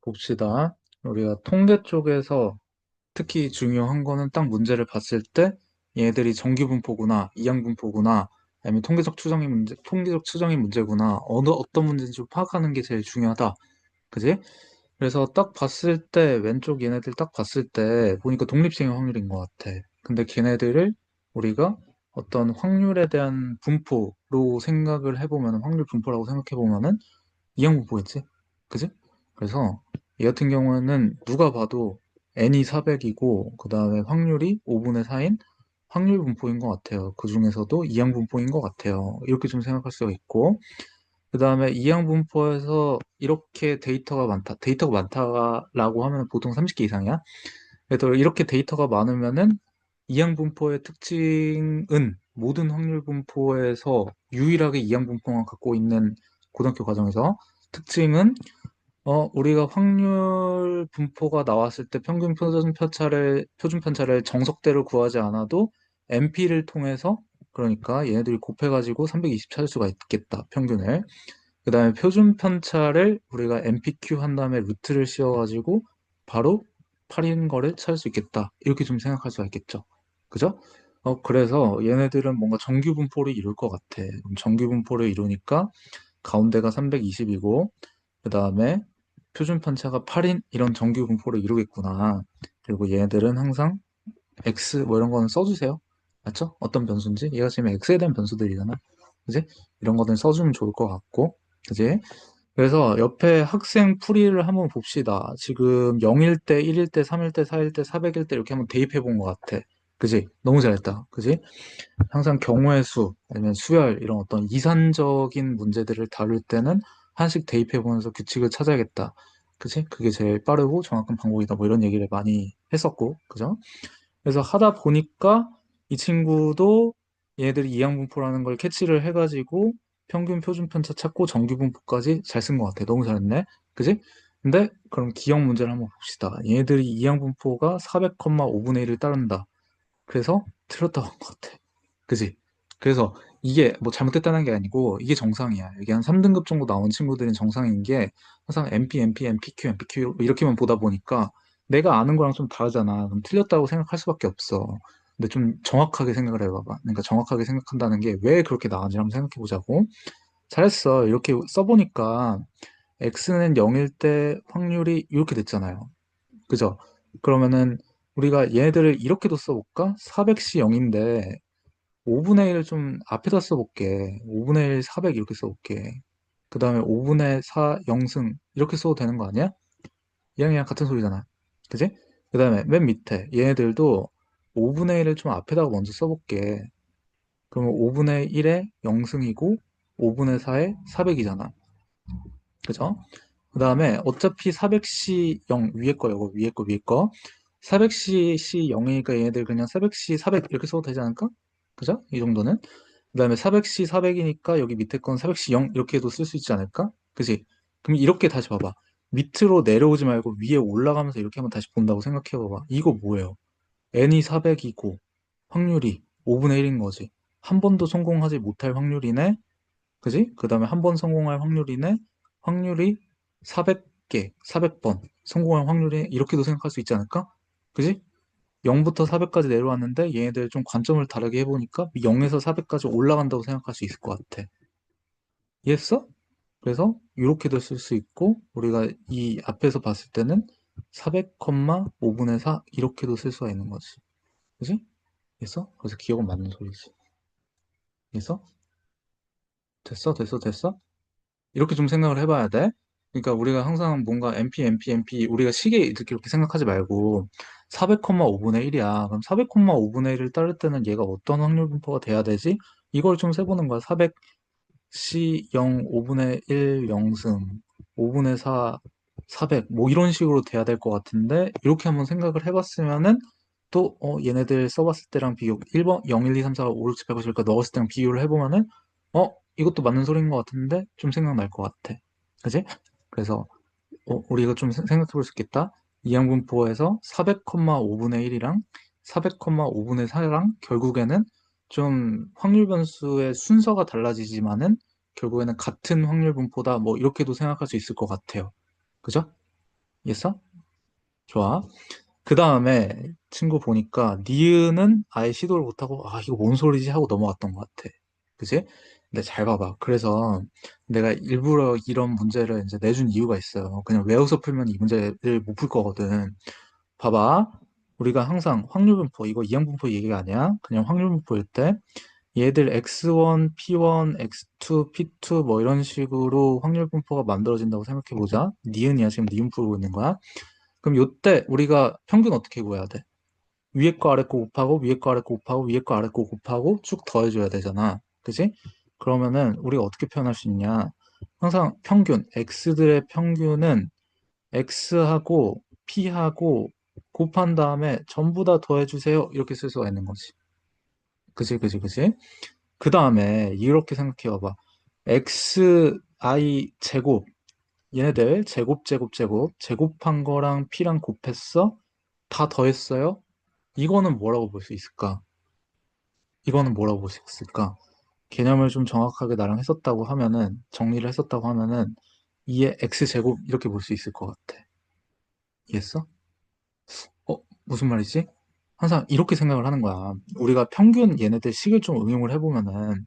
봅시다. 우리가 통계 쪽에서 특히 중요한 거는 딱 문제를 봤을 때 얘들이 정기분포구나, 이항분포구나, 아니면 통계적 추정이 문제구나, 어떤 문제인지 좀 파악하는 게 제일 중요하다. 그지? 그래서 딱 봤을 때, 왼쪽 얘네들 딱 봤을 때 보니까 독립性확률인 것 같아. 근데 걔네들을 우리가 어떤 확률에 대한 분포로 생각을 해보면, 확률 분포라고 생각해보면은 이항분포겠지? 그지? 그래서 얘 같은 경우는 누가 봐도 n이 400이고 그 다음에 확률이 5분의 4인 확률 분포인 것 같아요. 그 중에서도 이항 분포인 것 같아요. 이렇게 좀 생각할 수가 있고 그 다음에 이항 분포에서 이렇게 데이터가 많다. 데이터가 많다라고 하면 보통 30개 이상이야. 그래서 이렇게 데이터가 많으면은 이항 분포의 특징은 모든 확률 분포에서 유일하게 이항 분포만 갖고 있는 고등학교 과정에서 특징은 우리가 확률 분포가 나왔을 때 평균 표준 편차를 정석대로 구하지 않아도 MP를 통해서 그러니까 얘네들이 곱해가지고 320 찾을 수가 있겠다, 평균을. 그 다음에 표준 편차를 우리가 MPQ 한 다음에 루트를 씌워가지고 바로 8인 거를 찾을 수 있겠다. 이렇게 좀 생각할 수가 있겠죠. 그죠? 그래서 얘네들은 뭔가 정규 분포를 이룰 것 같아. 그럼 정규 분포를 이루니까 가운데가 320이고 그 다음에 표준 편차가 8인 이런 정규 분포를 이루겠구나. 그리고 얘네들은 항상 X 뭐 이런 거는 써주세요. 맞죠? 어떤 변수인지. 얘가 지금 X에 대한 변수들이잖아. 그지? 이런 거는 써주면 좋을 것 같고. 그지? 그래서 옆에 학생 풀이를 한번 봅시다. 지금 0일 때, 1일 때, 3일 때, 4일 때, 400일 때 이렇게 한번 대입해 본 것 같아. 그지? 너무 잘했다. 그지? 항상 경우의 수, 아니면 수열, 이런 어떤 이산적인 문제들을 다룰 때는 하나씩 대입해보면서 규칙을 찾아야겠다. 그치? 그게 제일 빠르고 정확한 방법이다. 뭐 이런 얘기를 많이 했었고, 그죠? 그래서 하다 보니까 이 친구도 얘네들이 이항분포라는 걸 캐치를 해가지고 평균 표준 편차 찾고 정규분포까지 잘 쓴 것 같아. 너무 잘했네. 그지? 근데 그럼 기억 문제를 한번 봅시다. 얘네들이 이항분포가 400,5분의 1을 따른다. 그래서 틀렸다고 한 것 같아. 그지? 그래서 이게 뭐 잘못됐다는 게 아니고 이게 정상이야. 여기 한 3등급 정도 나온 친구들은 정상인 게 항상 MP, MP, MPQ, MPQ 이렇게만 보다 보니까 내가 아는 거랑 좀 다르잖아. 그럼 틀렸다고 생각할 수밖에 없어. 근데 좀 정확하게 생각을 해봐봐. 그러니까 정확하게 생각한다는 게 왜 그렇게 나왔는지 한번 생각해 보자고. 잘했어. 이렇게 써보니까 X는 0일 때 확률이 이렇게 됐잖아요. 그죠? 그러면은 우리가 얘네들을 이렇게도 써볼까? 400시 0인데 5분의 1을 좀 앞에다 써볼게. 5분의 1, 400 이렇게 써볼게. 그 다음에 5분의 4, 0승 이렇게 써도 되는 거 아니야? 얘랑 같은 소리잖아. 그지? 그 다음에 맨 밑에 얘네들도 5분의 1을 좀 앞에다가 먼저 써볼게. 그러면 5분의 1에 0승이고 5분의 4에 400이잖아. 그죠? 그 다음에 어차피 400C 0 위에 거 이거 위에 거 위에 거 400C 0이니까 얘네들 그냥 400C 400 이렇게 써도 되지 않을까? 그죠? 이 정도는. 그 다음에 400C 400이니까 여기 밑에 건 400C 0 이렇게 해도 쓸 수 있지 않을까? 그지? 그럼 이렇게 다시 봐봐. 밑으로 내려오지 말고 위에 올라가면서 이렇게 한번 다시 본다고 생각해 봐봐. 이거 뭐예요? n이 400이고 확률이 5분의 1인 거지. 한 번도 성공하지 못할 확률이네. 그지? 그 다음에 한 번 성공할 확률이네. 확률이 400개, 400번 성공할 확률이 이렇게도 생각할 수 있지 않을까? 그지? 0부터 400까지 내려왔는데 얘네들 좀 관점을 다르게 해보니까 0에서 400까지 올라간다고 생각할 수 있을 것 같아. 이해했어? 그래서 이렇게도 쓸 수 있고 우리가 이 앞에서 봤을 때는 400, 5분의 4 이렇게도 쓸 수가 있는 거지. 그지? 됐어? 그래서 기억은 맞는 소리지. 됐어? 됐어? 됐어? 됐어? 이렇게 좀 생각을 해봐야 돼. 그러니까 우리가 항상 뭔가 MP, MP, MP, 우리가 시계 이렇게 생각하지 말고 400,5분의 1이야. 그럼 400,5분의 1을 따를 때는 얘가 어떤 확률 분포가 돼야 되지? 이걸 좀 세보는 거야. 400, C 0, 5분의 1, 0승, 5분의 4, 400, 뭐 이런 식으로 돼야 될 것 같은데, 이렇게 한번 생각을 해봤으면은, 또, 얘네들 써봤을 때랑 비교, 1번, 0, 1, 2, 3, 4, 5, 6, 7, 8, 9, 10, 까 넣었을 때랑 비교를 해보면은, 이것도 맞는 소리인 것 같은데, 좀 생각날 것 같아. 그지? 그래서, 우리 이거 좀 생각해 볼 수 있겠다. 이항분포에서 400,5분의 1이랑 400,5분의 4랑 결국에는 좀 확률 변수의 순서가 달라지지만은 결국에는 같은 확률 분포다. 뭐 이렇게도 생각할 수 있을 것 같아요. 그죠? 이해했어? 좋아. 그 다음에 친구 보니까 니은은 아예 시도를 못하고 아 이거 뭔 소리지 하고 넘어갔던 것 같아. 그지? 근데 잘 봐봐. 그래서 내가 일부러 이런 문제를 이제 내준 이유가 있어요. 그냥 외워서 풀면 이 문제를 못 풀 거거든. 봐봐. 우리가 항상 확률분포, 이거 이항분포 얘기가 아니야. 그냥 확률분포일 때 얘들 x1, p1, x2, p2 뭐 이런 식으로 확률분포가 만들어진다고 생각해 보자. 니은이야. 지금 니은 풀고 있는 거야. 그럼 요때 우리가 평균 어떻게 구해야 돼? 위에 거 아래 거 곱하고 위에 거 아래 거 곱하고 위에 거 아래 거 곱하고 쭉 더해줘야 되잖아. 그지? 그러면은 우리가 어떻게 표현할 수 있냐? 항상 평균, x들의 평균은 x하고 p하고 곱한 다음에 전부 다 더해주세요. 이렇게 쓸 수가 있는 거지. 그지, 그지, 그지? 그 다음에 이렇게 생각해 봐봐. xi 제곱, 얘네들 제곱, 제곱, 제곱, 제곱한 거랑 p랑 곱했어? 다 더했어요? 이거는 뭐라고 볼 수 있을까? 이거는 뭐라고 볼 수 있을까? 개념을 좀 정확하게 나랑 했었다고 하면은, 정리를 했었다고 하면은, 2의 x제곱 이렇게 볼 수 있을 것 같아. 이해했어? 무슨 말이지? 항상 이렇게 생각을 하는 거야. 우리가 평균 얘네들 식을 좀 응용을 해보면은,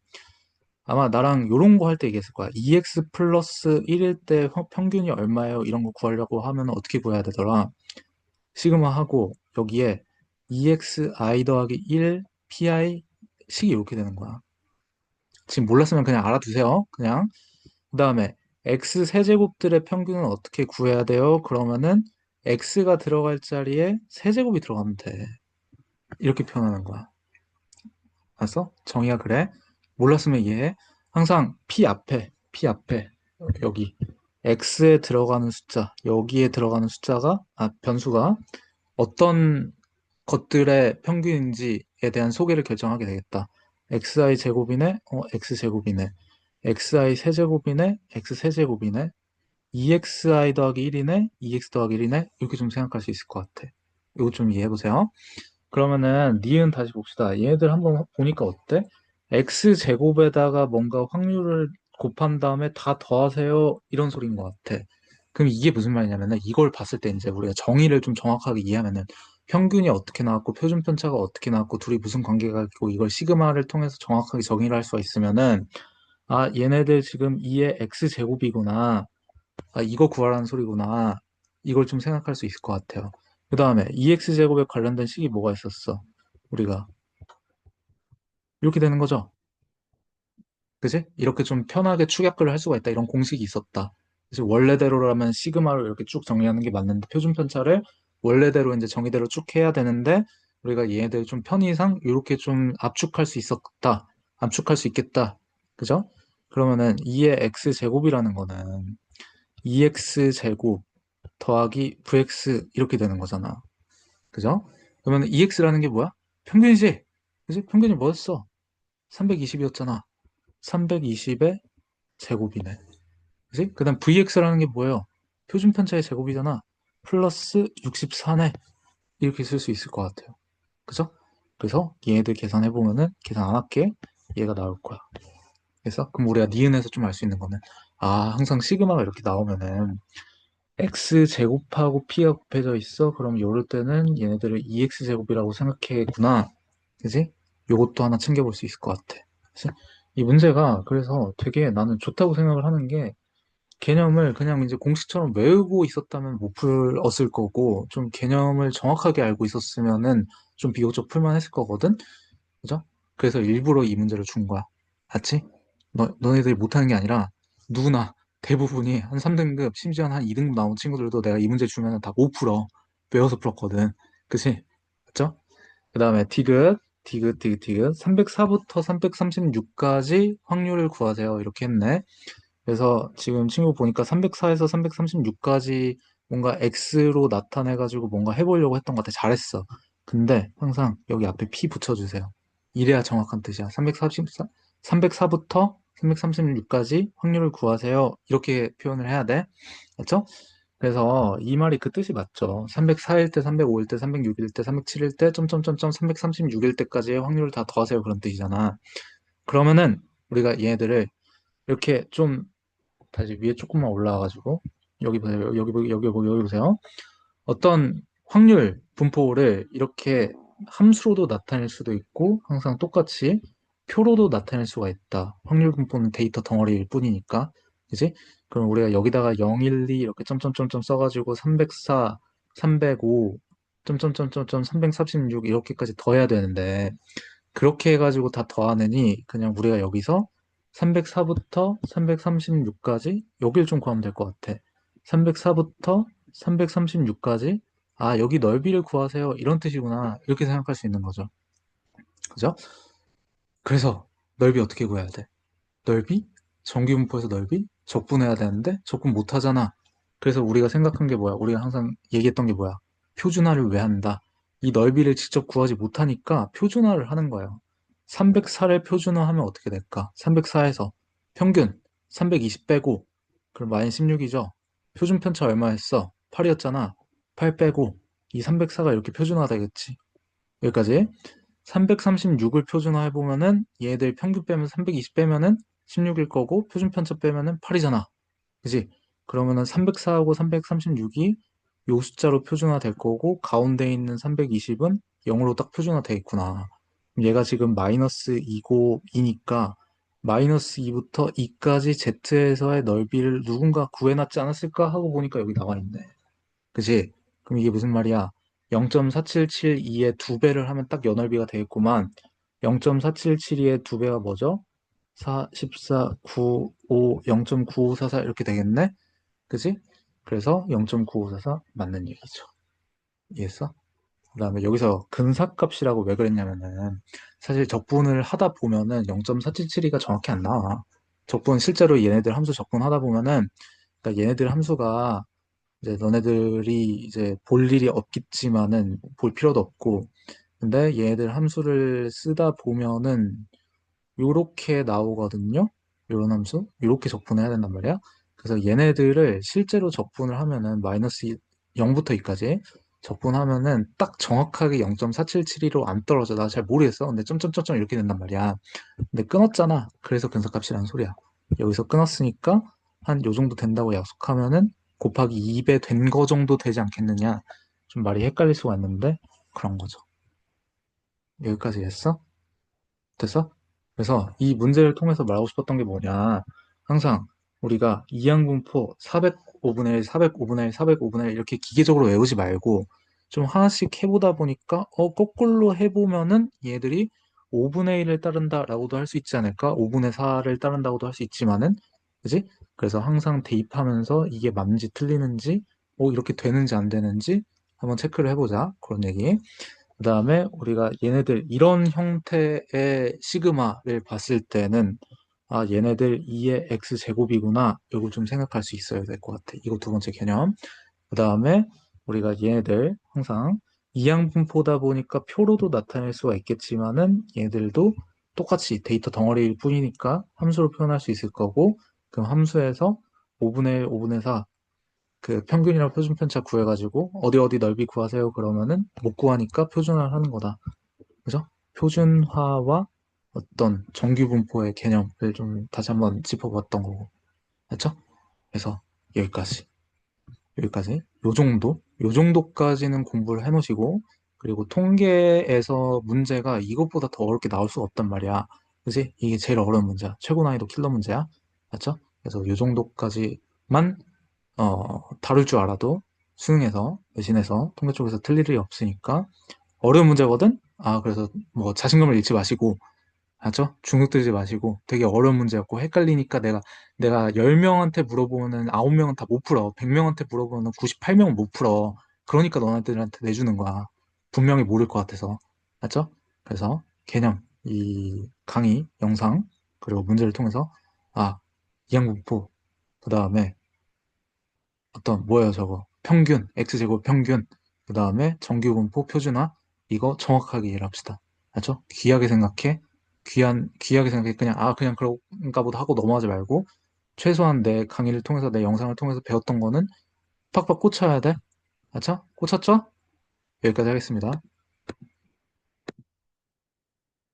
아마 나랑 요런 거 할 때 얘기했을 거야. 2x 플러스 1일 때 평균이 얼마예요? 이런 거 구하려고 하면 어떻게 구해야 되더라? 시그마 하고 여기에 2xi 더하기 1 pi 식이 이렇게 되는 거야. 지금 몰랐으면 그냥 알아두세요. 그냥. 그 다음에 x 세제곱들의 평균은 어떻게 구해야 돼요? 그러면은 x가 들어갈 자리에 세제곱이 들어가면 돼. 이렇게 표현하는 거야. 알았어? 정의가 그래? 몰랐으면 이해해. 항상 p 앞에 여기 x에 들어가는 숫자, 여기에 들어가는 숫자가 변수가 어떤 것들의 평균인지에 대한 소개를 결정하게 되겠다. xi 제곱이네, x 제곱이네, xi 세제곱이네, x 세제곱이네, 2xi 더하기 1이네, 2x 더하기 1이네, 이렇게 좀 생각할 수 있을 것 같아. 이거 좀 이해해 보세요. 그러면은 니은 다시 봅시다. 얘네들 한번 보니까 어때? x 제곱에다가 뭔가 확률을 곱한 다음에 다 더하세요. 이런 소리인 것 같아. 그럼 이게 무슨 말이냐면은 이걸 봤을 때 이제 우리가 정의를 좀 정확하게 이해하면은 평균이 어떻게 나왔고 표준 편차가 어떻게 나왔고 둘이 무슨 관계가 있고 이걸 시그마를 통해서 정확하게 정의를 할 수가 있으면은 아 얘네들 지금 2의 x 제곱이구나. 아 이거 구하라는 소리구나. 이걸 좀 생각할 수 있을 것 같아요. 그 다음에 2x 제곱에 관련된 식이 뭐가 있었어? 우리가 이렇게 되는 거죠. 그지? 이렇게 좀 편하게 축약을 할 수가 있다. 이런 공식이 있었다. 그래서 원래대로라면 시그마로 이렇게 쭉 정리하는 게 맞는데 표준 편차를 원래대로 이제 정의대로 쭉 해야 되는데 우리가 얘네들 좀 편의상 이렇게 좀 압축할 수 있었다. 압축할 수 있겠다. 그죠? 그러면은 2의 x 제곱이라는 거는 2x 제곱 더하기 vx 이렇게 되는 거잖아. 그죠? 그러면 2x라는 게 뭐야? 평균이지? 그지? 평균이 뭐였어? 320이었잖아. 320의 제곱이네. 그지? 그 다음 vx라는 게 뭐예요? 표준 편차의 제곱이잖아. 플러스 64네. 이렇게 쓸 수 있을 것 같아요. 그죠? 그래서 얘네들 계산해보면은 계산 안 할게. 얘가 나올 거야. 그래서 그럼 우리가 니은에서 좀 알 수 있는 거는 아 항상 시그마가 이렇게 나오면은 x 제곱하고 p가 곱해져 있어. 그럼 이럴 때는 얘네들을 2x 제곱이라고 생각해구나. 그지? 요것도 하나 챙겨볼 수 있을 것 같아. 그치? 이 문제가 그래서 되게 나는 좋다고 생각을 하는 게 개념을 그냥 이제 공식처럼 외우고 있었다면 못 풀었을 거고 좀 개념을 정확하게 알고 있었으면은 좀 비교적 풀만했을 거거든. 그죠? 그래서 일부러 이 문제를 준 거야. 맞지? 너네들이 못하는 게 아니라 누구나 대부분이 한 3등급 심지어 한 2등급 나온 친구들도 내가 이 문제 주면은 다 못 풀어. 외워서 풀었거든. 그치? 맞죠? 그 다음에 디귿 304부터 336까지 확률을 구하세요. 이렇게 했네. 그래서 지금 친구 보니까 304에서 336까지 뭔가 X로 나타내가지고 뭔가 해보려고 했던 것 같아. 잘했어. 근데 항상 여기 앞에 P 붙여주세요. 이래야 정확한 뜻이야. 304부터 336까지 확률을 구하세요. 이렇게 표현을 해야 돼. 맞죠? 그래서 이 말이 그 뜻이 맞죠. 304일 때, 305일 때, 306일 때, 307일 때, 점점점점 336일 때까지의 확률을 다 더하세요. 그런 뜻이잖아. 그러면은 우리가 얘네들을 이렇게 좀 다시 위에 조금만 올라와가지고 여기 보세요. 여기 보세요. 어떤 확률 분포를 이렇게 함수로도 나타낼 수도 있고 항상 똑같이 표로도 나타낼 수가 있다. 확률 분포는 데이터 덩어리일 뿐이니까. 그지? 그럼 우리가 여기다가 0, 1, 2 이렇게 점점점점 써가지고 304, 305, 점점점점점 336 이렇게까지 더해야 되는데 그렇게 해가지고 다 더하느니 그냥 우리가 여기서 304부터 336까지 여길 좀 구하면 될 것 같아. 304부터 336까지 아, 여기 넓이를 구하세요. 이런 뜻이구나. 이렇게 생각할 수 있는 거죠. 그죠? 그래서 넓이 어떻게 구해야 돼? 넓이? 정기분포에서 넓이? 적분해야 되는데 적분 못 하잖아. 그래서 우리가 생각한 게 뭐야? 우리가 항상 얘기했던 게 뭐야? 표준화를 왜 한다? 이 넓이를 직접 구하지 못하니까 표준화를 하는 거예요. 304를 표준화하면 어떻게 될까? 304에서 평균 320 빼고 그럼 마이너스 16이죠. 표준 편차 얼마였어? 8이었잖아. 8 빼고 이 304가 이렇게 표준화 되겠지. 여기까지. 336을 표준화해보면은 얘들 평균 빼면 320 빼면은 16일 거고 표준 편차 빼면은 8이잖아. 그지? 그러면은 304하고 336이 요 숫자로 표준화 될 거고 가운데 있는 320은 0으로 딱 표준화 돼 있구나. 그럼 얘가 지금 마이너스 2고 2니까 마이너스 2부터 2까지 Z에서의 넓이를 누군가 구해놨지 않았을까 하고 보니까 여기 나와 있네. 그지? 그럼 이게 무슨 말이야? 0.4772의 두 배를 하면 딱 연넓이가 되겠구만. 0.4772의 두 배가 뭐죠? 4, 14, 9, 5, 0.9544 이렇게 되겠네? 그지? 그래서 0.9544 맞는 얘기죠. 이해했어? 그 다음에 여기서 근사값이라고 왜 그랬냐면은 사실 적분을 하다 보면은 0.4772가 정확히 안 나와. 적분 실제로 얘네들 함수 적분하다 보면은 그러니까 얘네들 함수가 이제 너네들이 이제 볼 일이 없겠지만은 볼 필요도 없고 근데 얘네들 함수를 쓰다 보면은 요렇게 나오거든요. 요런 함수 요렇게 적분해야 된단 말이야. 그래서 얘네들을 실제로 적분을 하면은 마이너스 0부터 2까지 적분하면은 딱 정확하게 0.4772로 안 떨어져. 나 잘 모르겠어. 근데 점점점점 이렇게 된단 말이야. 근데 끊었잖아. 그래서 근사값이라는 소리야. 여기서 끊었으니까 한 요 정도 된다고 약속하면은 곱하기 2배 된 거 정도 되지 않겠느냐. 좀 말이 헷갈릴 수가 있는데 그런 거죠. 여기까지 했어? 됐어? 그래서 이 문제를 통해서 말하고 싶었던 게 뭐냐. 항상 우리가 이항분포 405분의 1, 405분의 1, 405분의 1 이렇게 기계적으로 외우지 말고 좀 하나씩 해보다 보니까 거꾸로 해보면은 얘들이 5분의 1을 따른다라고도 할 수 있지 않을까? 5분의 4를 따른다고도 할 수 있지만은 그지? 그래서 항상 대입하면서 이게 맞는지 틀리는지 이렇게 되는지 안 되는지 한번 체크를 해보자. 그런 얘기. 그 다음에 우리가 얘네들 이런 형태의 시그마를 봤을 때는 아 얘네들 2의 x제곱이구나 이걸 좀 생각할 수 있어야 될 것 같아. 이거 두 번째 개념. 그 다음에 우리가 얘네들 항상 이항분포다 보니까 표로도 나타낼 수가 있겠지만은 얘네들도 똑같이 데이터 덩어리일 뿐이니까 함수로 표현할 수 있을 거고 그럼 함수에서 5분의 1, 5분의 4 그 평균이랑 표준 편차 구해가지고 어디 어디 넓이 구하세요 그러면은 못 구하니까 표준화를 하는 거다. 그죠? 표준화와 어떤 정규분포의 개념을 좀 다시 한번 짚어봤던 거고. 됐죠? 그래서 여기까지. 여기까지. 요 정도까지는 공부를 해놓으시고, 그리고 통계에서 문제가 이것보다 더 어렵게 나올 수가 없단 말이야. 그지? 이게 제일 어려운 문제야. 최고 난이도 킬러 문제야. 맞죠? 그래서 요 정도까지만 다룰 줄 알아도 수능에서, 내신에서, 통계 쪽에서 틀릴 일이 없으니까 어려운 문제거든? 아, 그래서 뭐 자신감을 잃지 마시고, 알죠? 중국 들지 마시고 되게 어려운 문제였고 헷갈리니까 내가 10명한테 물어보면은 9명은 다 못 풀어. 100명한테 물어보면은 98명은 못 풀어. 그러니까 너네들한테 내주는 거야. 분명히 모를 것 같아서. 알죠? 그래서 개념, 이 강의, 영상, 그리고 문제를 통해서 아, 이항분포, 그 다음에 뭐예요 저거? 평균, x제곱 평균, 그 다음에 정규분포 표준화, 이거 정확하게 이해를 합시다. 알죠? 귀하게 생각해. 귀하게 생각해. 그냥 그런가 보다 하고 넘어가지 말고, 최소한 내 강의를 통해서, 내 영상을 통해서 배웠던 거는 팍팍 꽂혀야 돼. 알죠? 꽂혔죠? 여기까지 하겠습니다.